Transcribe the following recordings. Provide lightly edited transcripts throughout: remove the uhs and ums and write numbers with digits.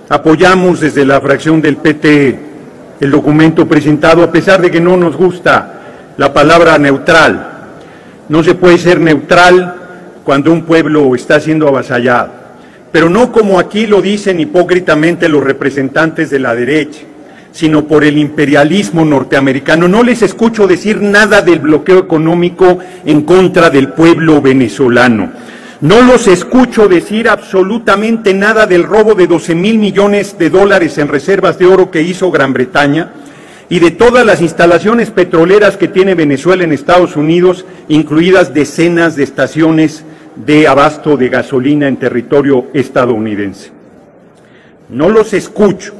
Apoyamos desde la fracción del PT el documento presentado, a pesar de que no nos gusta la palabra neutral. No se puede ser neutral cuando un pueblo está siendo avasallado, pero no como aquí lo dicen hipócritamente los representantes de la derecha, sino por el imperialismo norteamericano. No les escucho decir nada del bloqueo económico en contra del pueblo venezolano. No los escucho decir absolutamente nada del robo de 12,000 millones de dólares en reservas de oro que hizo Gran Bretaña y de todas las instalaciones petroleras que tiene Venezuela en Estados Unidos, incluidas decenas de estaciones de abasto de gasolina en territorio estadounidense. No los escucho.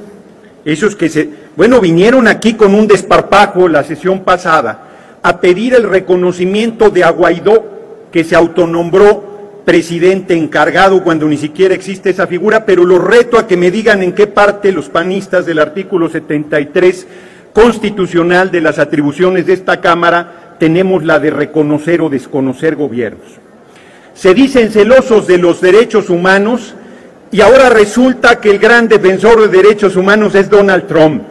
Esos que vinieron aquí con un desparpajo la sesión pasada a pedir el reconocimiento de a Guaidó, que se autonombró presidente encargado cuando ni siquiera existe esa figura, pero los reto a que me digan en qué parte los panistas del artículo 73 constitucional de las atribuciones de esta Cámara tenemos la de reconocer o desconocer gobiernos. Se dicen celosos de los derechos humanos y ahora resulta que el gran defensor de derechos humanos es Donald Trump,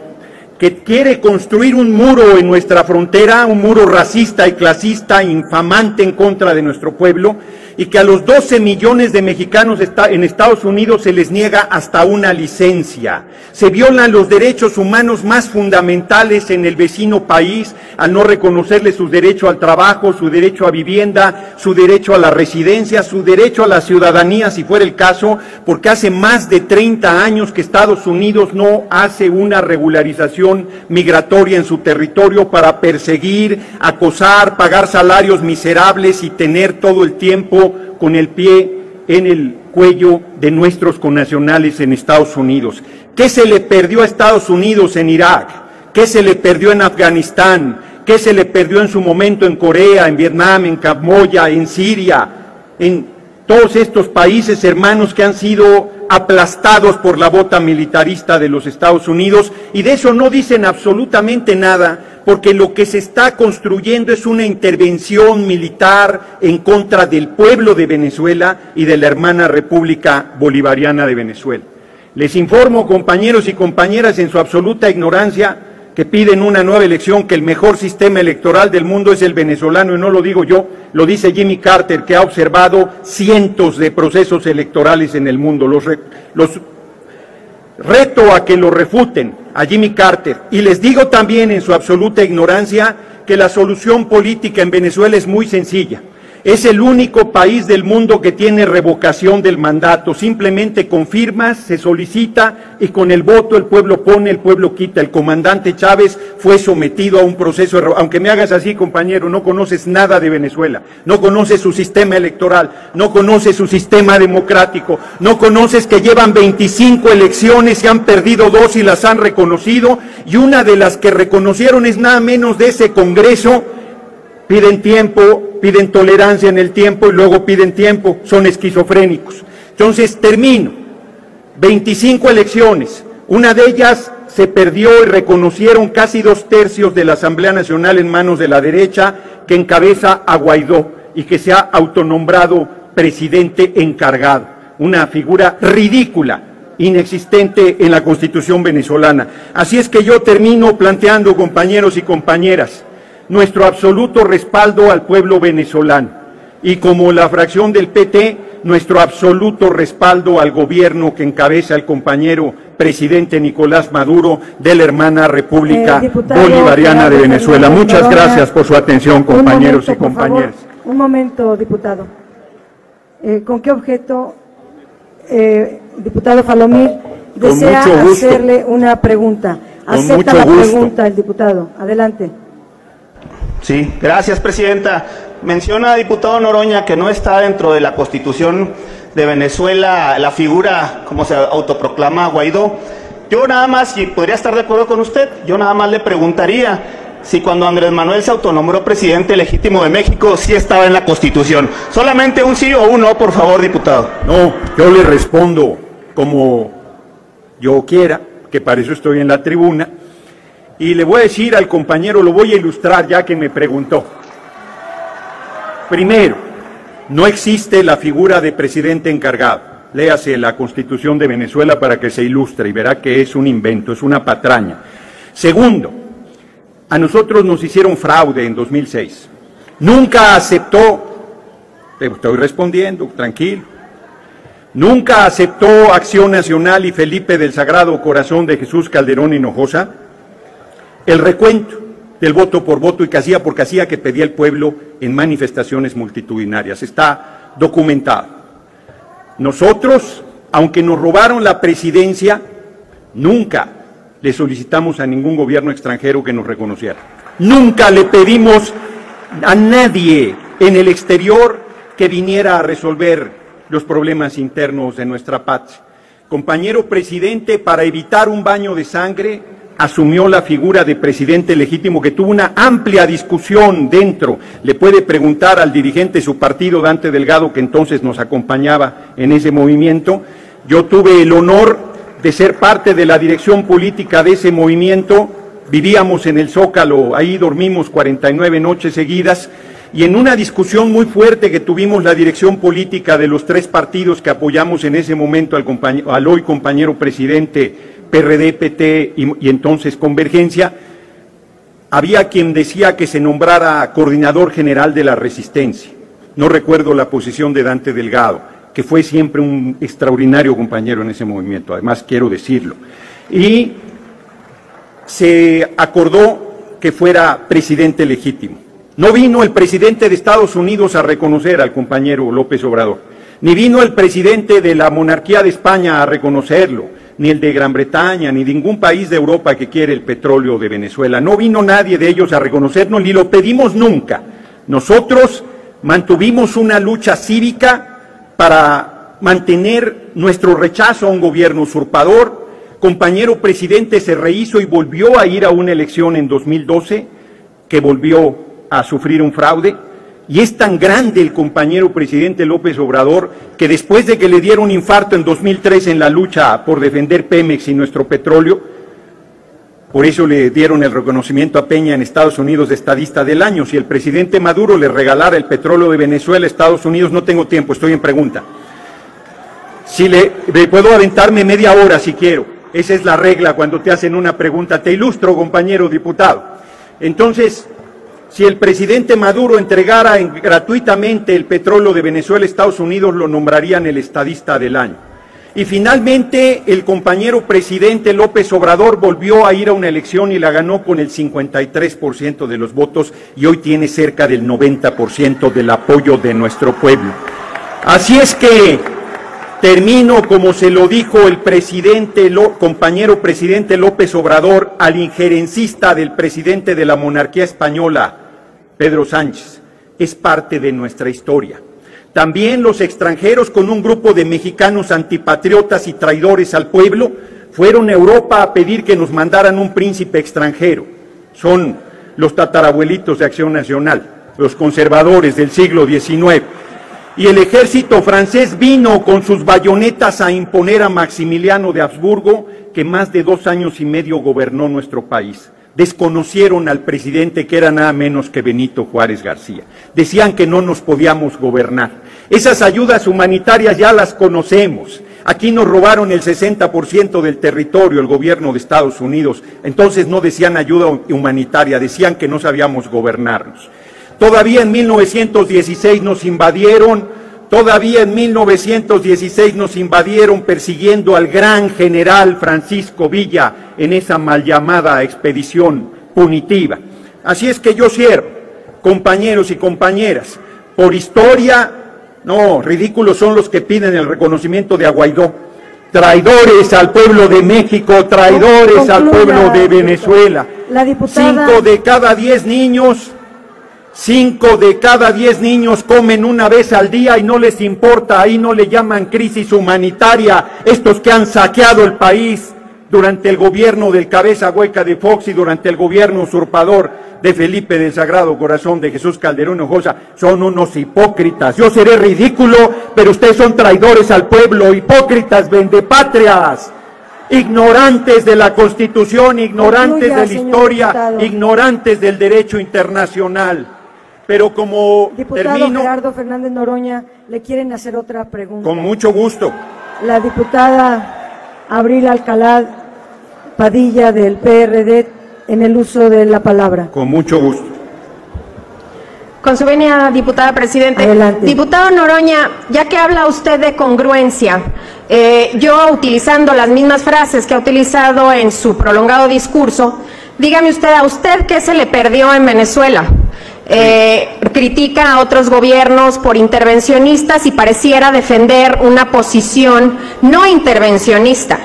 que quiere construir un muro en nuestra frontera, un muro racista y clasista, infamante en contra de nuestro pueblo, y que a los 12 millones de mexicanos en Estados Unidos se les niega hasta una licencia. Se violan los derechos humanos más fundamentales en el vecino país al no reconocerles su derecho al trabajo, su derecho a vivienda, su derecho a la residencia, su derecho a la ciudadanía, si fuera el caso, porque hace más de 30 años que Estados Unidos no hace una regularización migratoria en su territorio para perseguir, acosar, pagar salarios miserables y tener todo el tiempo con el pie en el cuello de nuestros connacionales en Estados Unidos. ¿Qué se le perdió a Estados Unidos en Irak? ¿Qué se le perdió en Afganistán? ¿Qué se le perdió en su momento en Corea, en Vietnam, en Camboya, en Siria, en todos estos países hermanos que han sido aplastados por la bota militarista de los Estados Unidos? Y de eso no dicen absolutamente nada, porque lo que se está construyendo es una intervención militar en contra del pueblo de Venezuela y de la hermana República Bolivariana de Venezuela. Les informo, compañeros y compañeras, en su absoluta ignorancia, que piden una nueva elección, que el mejor sistema electoral del mundo es el venezolano, y no lo digo yo, lo dice Jimmy Carter, que ha observado cientos de procesos electorales en el mundo. Los reto a que lo refuten a Jimmy Carter, y les digo también en su absoluta ignorancia que la solución política en Venezuela es muy sencilla. Es el único país del mundo que tiene revocación del mandato. Simplemente con firmas se solicita y con el voto el pueblo pone, el pueblo quita. El comandante Chávez fue sometido a un proceso de... Aunque me hagas así, compañero, no conoces nada de Venezuela, no conoces su sistema electoral, no conoces su sistema democrático, no conoces que llevan 25 elecciones y han perdido 2 y las han reconocido, y una de las que reconocieron es nada menos de ese Congreso. Piden tiempo, piden tolerancia en el tiempo y luego piden tiempo, son esquizofrénicos. Entonces, termino. 25 elecciones, una de ellas se perdió y reconocieron casi 2/3 de la Asamblea Nacional en manos de la derecha, que encabeza a Guaidó y que se ha autonombrado presidente encargado. Una figura ridícula, inexistente en la Constitución venezolana. Así es que yo termino planteando, compañeros y compañeras, nuestro absoluto respaldo al pueblo venezolano, y como la fracción del PT, nuestro absoluto respaldo al gobierno que encabeza el compañero presidente Nicolás Maduro de la hermana República Bolivariana de Venezuela. Muchas gracias por su atención, compañeros y compañeras. Un momento, diputado. ¿Con qué objeto, diputado Falomir, desea hacerle una pregunta? Acepta la pregunta el diputado. Adelante. Sí, gracias, presidenta. Menciona, diputado Noroña, que no está dentro de la Constitución de Venezuela la figura, como se autoproclama Guaidó. Yo nada más, y podría estar de acuerdo con usted, yo nada más le preguntaría si cuando Andrés Manuel se autonombró presidente legítimo de México, sí estaba en la Constitución. Solamente un sí o un no, por favor, diputado. No, yo le respondo como yo quiera, que para eso estoy en la tribuna. Y le voy a decir al compañero, lo voy a ilustrar ya que me preguntó. Primero, no existe la figura de presidente encargado. léase la Constitución de Venezuela para que se ilustre y verá que es un invento, es una patraña. Segundo, a nosotros nos hicieron fraude en 2006. Nunca aceptó, estoy respondiendo, tranquilo, nunca aceptó Acción Nacional y Felipe del Sagrado Corazón de Jesús Calderón Hinojosa el recuento del voto por voto y casilla por casilla que pedía el pueblo en manifestaciones multitudinarias. Está documentado. Nosotros, aunque nos robaron la presidencia, nunca le solicitamos a ningún gobierno extranjero que nos reconociera. Nunca le pedimos a nadie en el exterior que viniera a resolver los problemas internos de nuestra patria. Compañero presidente, para evitar un baño de sangre, asumió la figura de presidente legítimo, que tuvo una amplia discusión dentro. Le puede preguntar al dirigente de su partido, Dante Delgado, que entonces nos acompañaba en ese movimiento. Yo tuve el honor de ser parte de la dirección política de ese movimiento. Vivíamos en el Zócalo, ahí dormimos 49 noches seguidas, y en una discusión muy fuerte que tuvimos la dirección política de los tres partidos que apoyamos en ese momento al hoy compañero presidente PRD, PT y entonces Convergencia, había quien decía que se nombrara coordinador general de la resistencia. No recuerdo la posición de Dante Delgado, que fue siempre un extraordinario compañero en ese movimiento, además quiero decirlo. Y se acordó que fuera presidente legítimo. No vino el presidente de Estados Unidos a reconocer al compañero López Obrador, ni vino el presidente de la monarquía de España a reconocerlo, ni el de Gran Bretaña, ni ningún país de Europa que quiere el petróleo de Venezuela. No vino nadie de ellos a reconocernos, ni lo pedimos nunca. Nosotros mantuvimos una lucha cívica para mantener nuestro rechazo a un gobierno usurpador. Compañero presidente se rehizo y volvió a ir a una elección en 2012, que volvió a sufrir un fraude. Y es tan grande el compañero presidente López Obrador que después de que le dieron un infarto en 2003 en la lucha por defender Pemex y nuestro petróleo, por eso le dieron el reconocimiento a Peña en Estados Unidos de estadista del año. Si el presidente Maduro le regalara el petróleo de Venezuela a Estados Unidos, no tengo tiempo, estoy en pregunta. Si le puedo aventarme media hora si quiero, esa es la regla cuando te hacen una pregunta. Te ilustro, compañero diputado. Entonces, si el presidente Maduro entregara gratuitamente el petróleo de Venezuela a Estados Unidos, lo nombrarían el estadista del año. Y finalmente, el compañero presidente López Obrador volvió a ir a una elección y la ganó con el 53% de los votos y hoy tiene cerca del 90% del apoyo de nuestro pueblo. Así es que termino como se lo dijo el compañero presidente López Obrador al injerencista del presidente de la monarquía española, Pedro Sánchez: es parte de nuestra historia. También los extranjeros, con un grupo de mexicanos antipatriotas y traidores al pueblo, fueron a Europa a pedir que nos mandaran un príncipe extranjero. Son los tatarabuelitos de Acción Nacional, los conservadores del siglo XIX. Y el ejército francés vino con sus bayonetas a imponer a Maximiliano de Habsburgo, que más de 2 años y medio gobernó nuestro país. Desconocieron al presidente, que era nada menos que Benito Juárez García. Decían que no nos podíamos gobernar. Esas ayudas humanitarias ya las conocemos. Aquí nos robaron el 60% del territorio, el gobierno de Estados Unidos. Entonces no decían ayuda humanitaria, decían que no sabíamos gobernarnos. Todavía en 1916 nos invadieron. Todavía en 1916 nos invadieron persiguiendo al gran general Francisco Villa en esa mal llamada expedición punitiva. Así es que yo cierro, compañeros y compañeras, por historia, no, ridículos son los que piden el reconocimiento de Guaidó. Traidores al pueblo de México, traidores al pueblo de Venezuela. La diputada... 5 de cada 10 niños... 5 de cada 10 niños comen una vez al día y no les importa, ahí no le llaman crisis humanitaria, estos que han saqueado el país durante el gobierno del cabeza hueca de Fox y durante el gobierno usurpador de Felipe del Sagrado Corazón de Jesús Calderón Hinojosa, son unos hipócritas. Yo seré ridículo, pero ustedes son traidores al pueblo, hipócritas, vendepatrias, ignorantes de la Constitución, ignorantes de la historia, ignorantes del derecho internacional. Pero como diputado termino... Gerardo Fernández Noroña, le quieren hacer otra pregunta. Con mucho gusto. la diputada Abril Alcalá Padilla del PRD en el uso de la palabra. Con mucho gusto. Con su venia, diputada presidente. Adelante. Diputado Noroña, ya que habla usted de congruencia, yo utilizando las mismas frases que ha utilizado en su prolongado discurso, dígame usted, ¿a usted qué se le perdió en Venezuela? Critica a otros gobiernos por intervencionistas y pareciera defender una posición no intervencionista.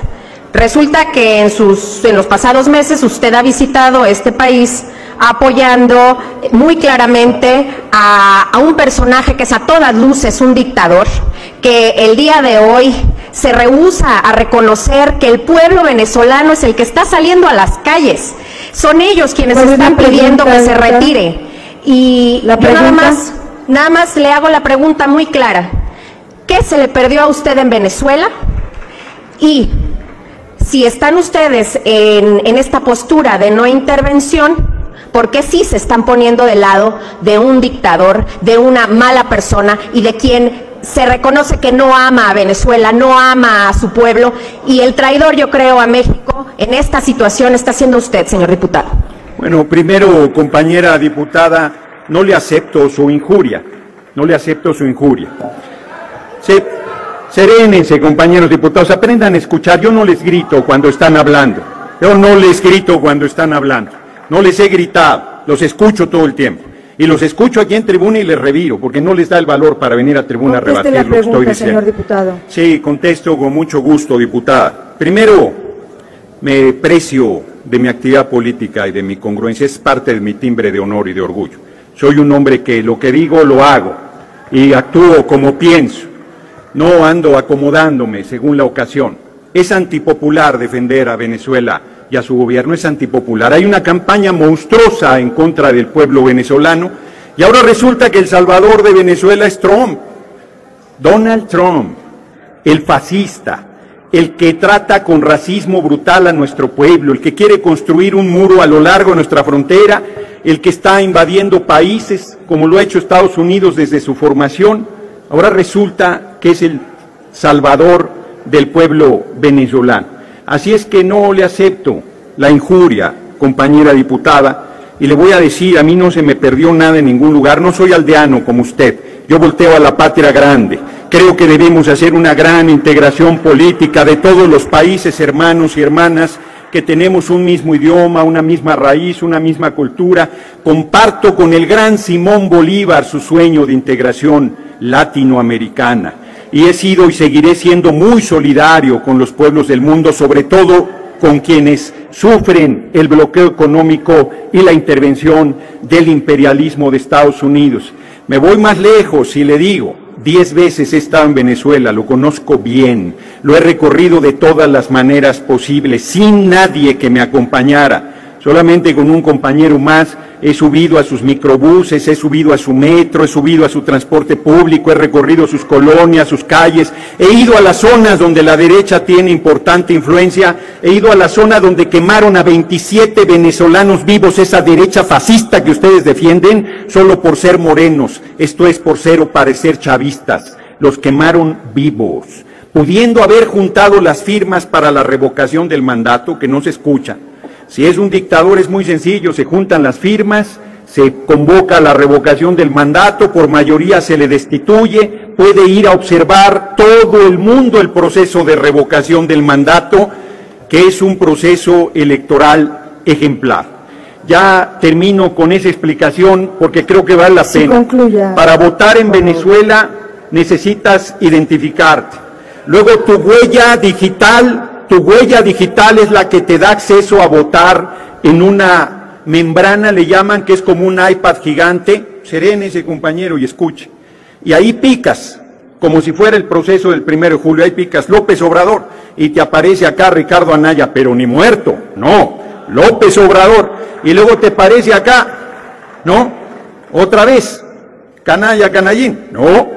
Resulta que en los pasados meses usted ha visitado este país apoyando muy claramente a un personaje que es a todas luces un dictador, que el día de hoy se rehúsa a reconocer que el pueblo venezolano es el que está saliendo a las calles. Son ellos quienes están pidiendo que se retire. Y yo nada más le hago la pregunta muy clara. ¿Qué se le perdió a usted en Venezuela? Y si están ustedes en esta postura de no intervención, ¿por qué sí se están poniendo del lado de un dictador, de una mala persona y de quien se reconoce que no ama a Venezuela, no ama a su pueblo? Y el traidor, yo creo, a México en esta situación está siendo usted, señor diputado. Bueno, primero, compañera diputada, no le acepto su injuria, no le acepto su injuria. Serénense, compañeros diputados, aprendan a escuchar. Yo no les grito cuando están hablando, yo no les grito cuando están hablando, no les he gritado, los escucho todo el tiempo. Y los escucho aquí en tribuna y les reviro, porque no les da el valor para venir a tribuna a rebatir lo que estoy diciendo. Señor diputado. Sí, contesto con mucho gusto, diputada. Primero, me precio de mi actividad política y de mi congruencia, es parte de mi timbre de honor y de orgullo. Soy un hombre que lo que digo lo hago y actúo como pienso, no ando acomodándome según la ocasión. Es antipopular defender a Venezuela y a su gobierno, es antipopular. Hay una campaña monstruosa en contra del pueblo venezolano y ahora resulta que el salvador de Venezuela es Trump, Donald Trump, el fascista, el que trata con racismo brutal a nuestro pueblo, el que quiere construir un muro a lo largo de nuestra frontera, el que está invadiendo países como lo ha hecho Estados Unidos desde su formación. Ahora resulta que es el salvador del pueblo venezolano. Así es que no le acepto la injuria, compañera diputada, y le voy a decir, a mí no se me perdió nada en ningún lugar, no soy aldeano como usted, yo volteo a la patria grande. Creo que debemos hacer una gran integración política de todos los países hermanos y hermanas que tenemos un mismo idioma, una misma raíz, una misma cultura. Comparto con el gran Simón Bolívar su sueño de integración latinoamericana. Y he sido y seguiré siendo muy solidario con los pueblos del mundo, sobre todo con quienes sufren el bloqueo económico y la intervención del imperialismo de Estados Unidos. Me voy más lejos y le digo, 10 veces he estado en Venezuela, lo conozco bien, lo he recorrido de todas las maneras posibles, sin nadie que me acompañara, solamente con un compañero más. He subido a sus microbuses, he subido a su metro, he subido a su transporte público, he recorrido sus colonias, sus calles, he ido a las zonas donde la derecha tiene importante influencia, he ido a la zona donde quemaron a 27 venezolanos vivos, esa derecha fascista que ustedes defienden, solo por ser morenos, esto es por ser o parecer chavistas, los quemaron vivos, pudiendo haber juntado las firmas para la revocación del mandato, que no se escucha. Si es un dictador es muy sencillo, se juntan las firmas, se convoca la revocación del mandato, por mayoría se le destituye, puede ir a observar todo el mundo el proceso de revocación del mandato, que es un proceso electoral ejemplar. Ya termino con esa explicación porque creo que vale la pena. Concluya. Para votar en Venezuela necesitas identificarte. Luego tu huella digital es la que te da acceso a votar en una membrana, le llaman, que es como un iPad gigante. Serénese, compañero, y escuche. Y ahí picas, como si fuera el proceso del 1 de julio, ahí picas López Obrador, y te aparece acá Ricardo Anaya, pero ni muerto, no, López Obrador, y luego te aparece acá, ¿no? Otra vez, Canalla, Canallín, no,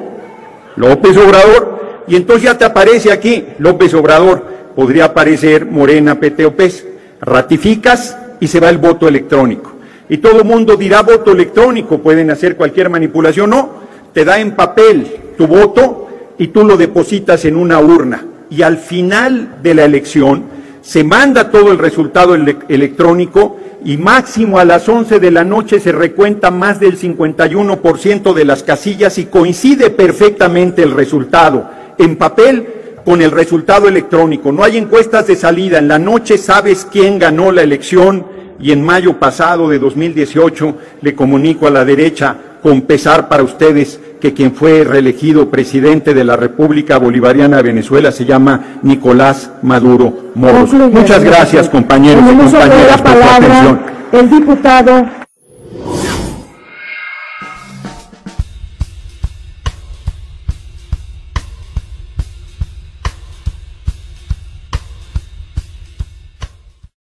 López Obrador, y entonces ya te aparece aquí López Obrador. Podría aparecer Morena, PT o PES, ratificas y se va el voto electrónico. Y todo el mundo dirá voto electrónico, pueden hacer cualquier manipulación. No, te da en papel tu voto y tú lo depositas en una urna. y al final de la elección se manda todo el resultado electrónico y máximo a las 11 de la noche se recuenta más del 51% de las casillas y coincide perfectamente el resultado en papel con el resultado electrónico. No hay encuestas de salida. En la noche sabes quién ganó la elección y en mayo pasado de 2018 le comunico a la derecha, con pesar para ustedes, que quien fue reelegido presidente de la República Bolivariana de Venezuela se llama Nicolás Maduro Moros. Muchas gracias, compañeros y compañeras, por su atención. El diputado